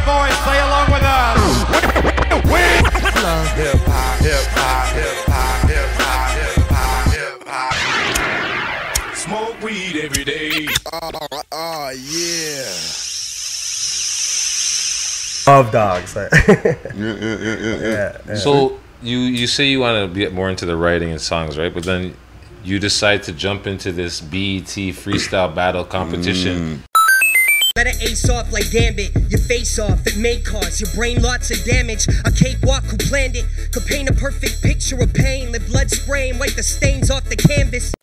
voice, say along with us. Hip hop, hip hop, hip hop, hip hop, hip hop, hip hop. Smoke weed every day. Oh yeah. Of dogs. Yeah. So you say you want to get more into the writing and songs, right? But then you decide to jump into this BET freestyle battle competition. Let it ace off like Gambit, your face off, it may cause your brain lots of damage. A cakewalk who planned it could paint a perfect picture of pain. Let blood spray and wipe the stains off the canvas.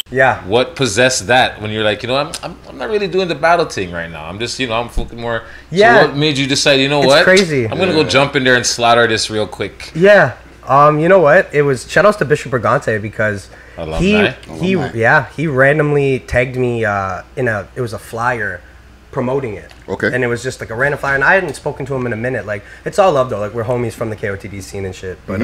Yeah. What possessed that when you're like, you know, I'm not really doing the battle thing right now. I'm just, you know, I'm focusing more. Yeah. So what made you decide, you know It's what? crazy. I'm going to go jump in there and slaughter this real quick. Yeah. You know what? It was shout outs to Bishop Brigante because Alumni. he randomly tagged me it was a flyer promoting it. Okay. And it was just like a random flyer, and I hadn't spoken to him in a minute. Like, it's all love though. Like, we're homies from the KOTD scene and shit. But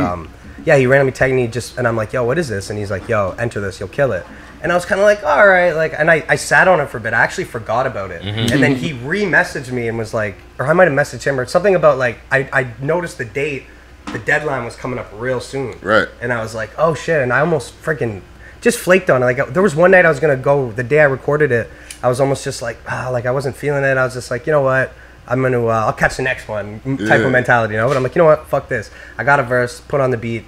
yeah, he randomly tagged me and I'm like, yo, what is this? And he's like, yo, enter this, you'll kill it. And I was kind of like, all right, like, and I sat on it for a bit. I actually forgot about it, and then he re-messaged me and was like, or I might have messaged him or something about like I noticed the date, the deadline was coming up real soon. Right. And I was like, oh shit, and I almost freaking just flaked on it. Like, there was one night I was gonna go, the day I recorded it, I was almost just like, like I wasn't feeling it. I was just like, you know what? I'm gonna, I'll catch the next one type of mentality, you know? But I'm like, you know what? Fuck this. I got a verse, put on the beat,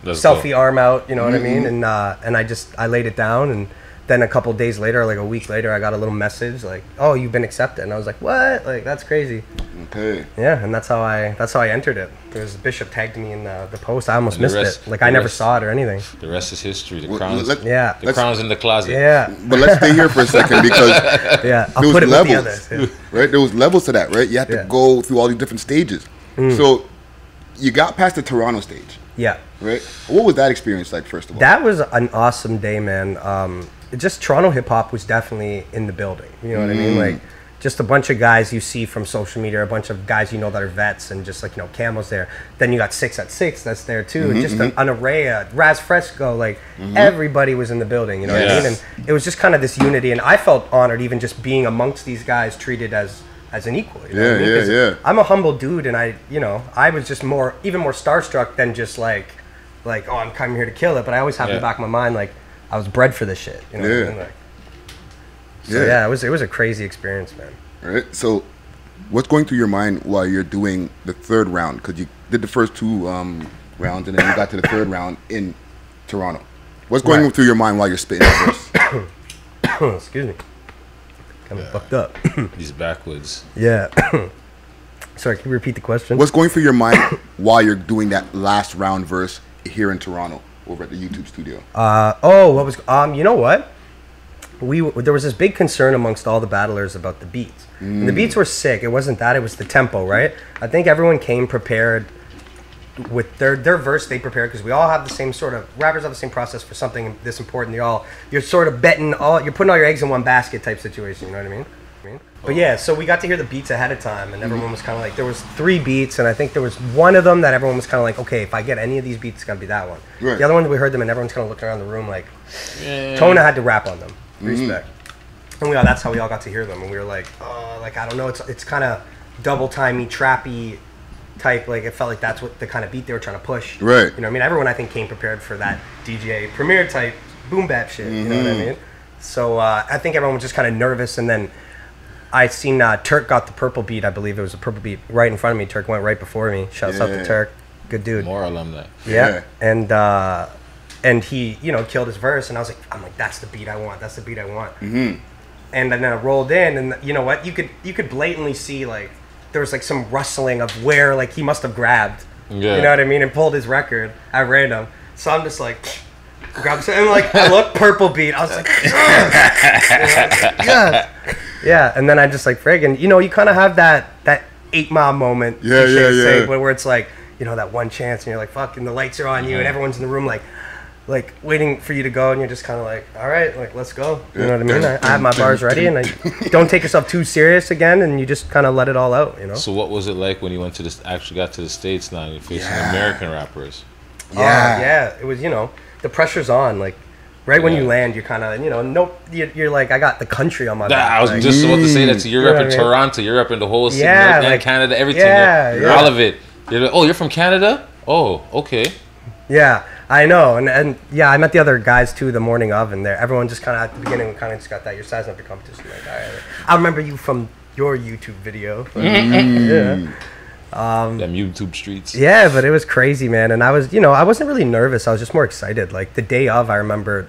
selfie arm out, you know what I mean? And I laid it down, and then a couple days later, like a week later, I got a little message like, oh, you've been accepted. And I was like, what? Like, that's crazy. Okay. Yeah, and that's how I entered it. There's Bishop tagged me in the post. I almost missed it. Like, I never saw it or anything. The rest is history. The Well, crown's, Yeah. the crown's in the closet. Yeah. But let's stay here for a second because Yeah. I'll there was put it with the levels, others. Yeah. right? There was levels to that, right? You had to Yeah. go through all these different stages. So you got past the Toronto stage, Yeah. right? What was that experience like, first of all? That was an awesome day, man. Just Toronto hip hop was definitely in the building. You know what I mean? Like, just a bunch of guys you see from social media, a bunch of guys you know that are vets, and just like, you know, Camo's there. Then you got 6 at 6 that's there too. And just an array of Raz Fresco, like everybody was in the building, you know what I mean? And it was just kind of this unity, and I felt honored even just being amongst these guys, treated as an equal. You know what I mean? 'Cause I'm a humble dude, and I was just even more starstruck than just like, oh, I'm coming here to kill it. But I always have in the back of my mind, like, I was bred for this shit. You know what I mean? Like, so yeah, it was a crazy experience, man. Right. So, what's going through your mind while you're doing the third round? Because you did the first 2 rounds, and then you got to the third round in Toronto. What's going through your mind while you're spitting that verse? Excuse me. Kind of fucked up. He's backwoods. Yeah. Sorry, can you repeat the question? What's going through your mind while you're doing that last round verse here in Toronto over at the YouTube studio? What was you know what? There was this big concern amongst all the battlers about the beats. And the beats were sick. It wasn't that, it was the tempo, right? I think everyone came prepared with their verse. They prepared because we all have the same sort of, rappers have the same process for something this important. You're sort of betting you're putting all your eggs in one basket type situation, you know what I mean? But yeah, so we got to hear the beats ahead of time, and everyone was kind of like, there was 3 beats, and I think there was one of them that everyone was kind of like, okay, if I get any of these beats, it's got to be that one. Right. The other ones, we heard them, and everyone's kind of looking around the room like, Tona had to rap on them. Respect. And that's how we all got to hear them, and we were like, like, I don't know, it's kind of double-timey, trappy type, like, it felt like that's what the kind of beat they were trying to push. Right. You know what I mean? Everyone, I think, came prepared for that DJ Premier type boom bap shit, you know what I mean? So I think everyone was just kind of nervous, and then I seen Turk got the purple beat. I believe it was a purple beat right in front of me. Turk went right before me. Shouts out to Turk, good dude. More alumni. Yeah. And he, you know, killed his verse, and I'm like, that's the beat I want. That's the beat I want. And then I rolled in, and you know what? You could blatantly see, like, there was like some rustling of where, like, he must have grabbed. Yeah. You know what I mean? And pulled his record at random. So I'm just like, grabs it, and like, I look, purple beat. I was like, yes. Yeah, and then I just like, friggin', you know, you kind of have that 8 Mile moment. Where it's like, you know, that one chance, and you're like, fuck, and the lights are on you, and everyone's in the room, like waiting for you to go, and you're just kind of like, all right, like, let's go. You know what I mean? I have my bars ready, and I don't take yourself too serious again, and you just kind of let it all out, you know? So what was it like when you went to this, actually got to the States now, and you're facing American rappers? Yeah, it was, you know, the pressure's on, like, Right when Yeah. you land, you're kind of, nope. You're like, I got the country on my back. I was like, just about to say that. So you're You know up in what I mean? Toronto. You're up in the whole city, Yeah, North and like- Canada, everything. yeah, You're yeah. all of it. You're like, oh, you're from Canada? Oh, okay. Yeah, I know, and yeah, I met the other guys too the morning of, and everyone just kind of at the beginning kind of just got that you're sizing up your competition. Like, all right, I remember you from your YouTube video. Yeah. Them YouTube streets. Yeah, but it was crazy, man. And I was, I wasn't really nervous. I was just more excited. Like the day of, I remember,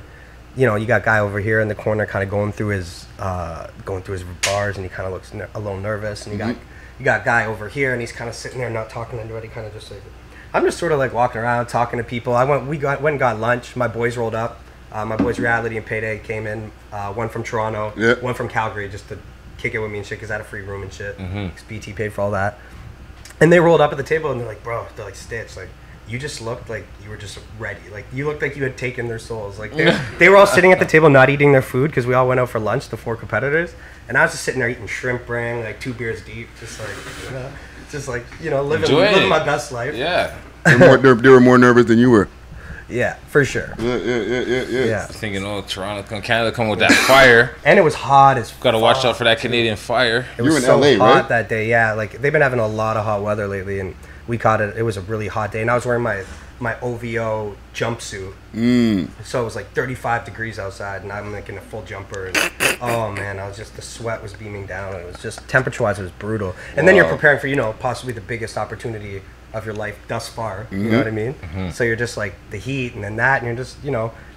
you got a guy over here in the corner, kind of going through his bars, and he kind of looks a little nervous. And you got a guy over here, and he's kind of sitting there, not talking to anybody, kind of just like. I'm just sort of like walking around, talking to people. Went and got lunch. My boys rolled up. My boys Reality and Payday came in. One from Toronto, one from Calgary, just to kick it with me and shit, because I had a free room and shit. Because BT paid for all that. And they rolled up at the table, and they're like, bro, they're like, Stitch, like, you just looked like you were just ready. Like, you looked like you had taken their souls. Like, they were all sitting at the table not eating their food, because we all went out for lunch, the 4 competitors. And I was just sitting there eating shrimp ring, like 2 beers deep, just like, living my best life. Yeah. They were more nervous than you were. Yeah, for sure. Yeah. Thinking, oh, Toronto, Canada come with that fire. And it was hot as Got to watch out for that Canadian fire. It was in so LA, hot right? that day. Yeah, like they've been having a lot of hot weather lately, and we caught it. It was a really hot day, and I was wearing my OVO jumpsuit. So it was like 35 degrees outside, and I'm like in a full jumper. And, oh man, the sweat was beaming down. It was just temperature-wise, it was brutal. And then you're preparing for possibly the biggest opportunity of your life thus far. You know what I mean? So you're just like the heat, and then that, and you're just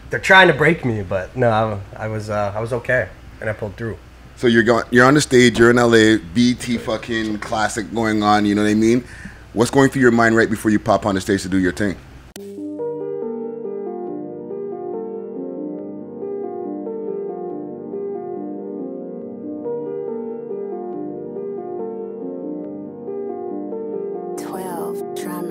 they're trying to break me, but no, I was okay, and I pulled through. So you're on the stage, you're in LA, BT fucking classic going on, you know what I mean? What's going through your mind right before you pop on the stage to do your thing? Drama.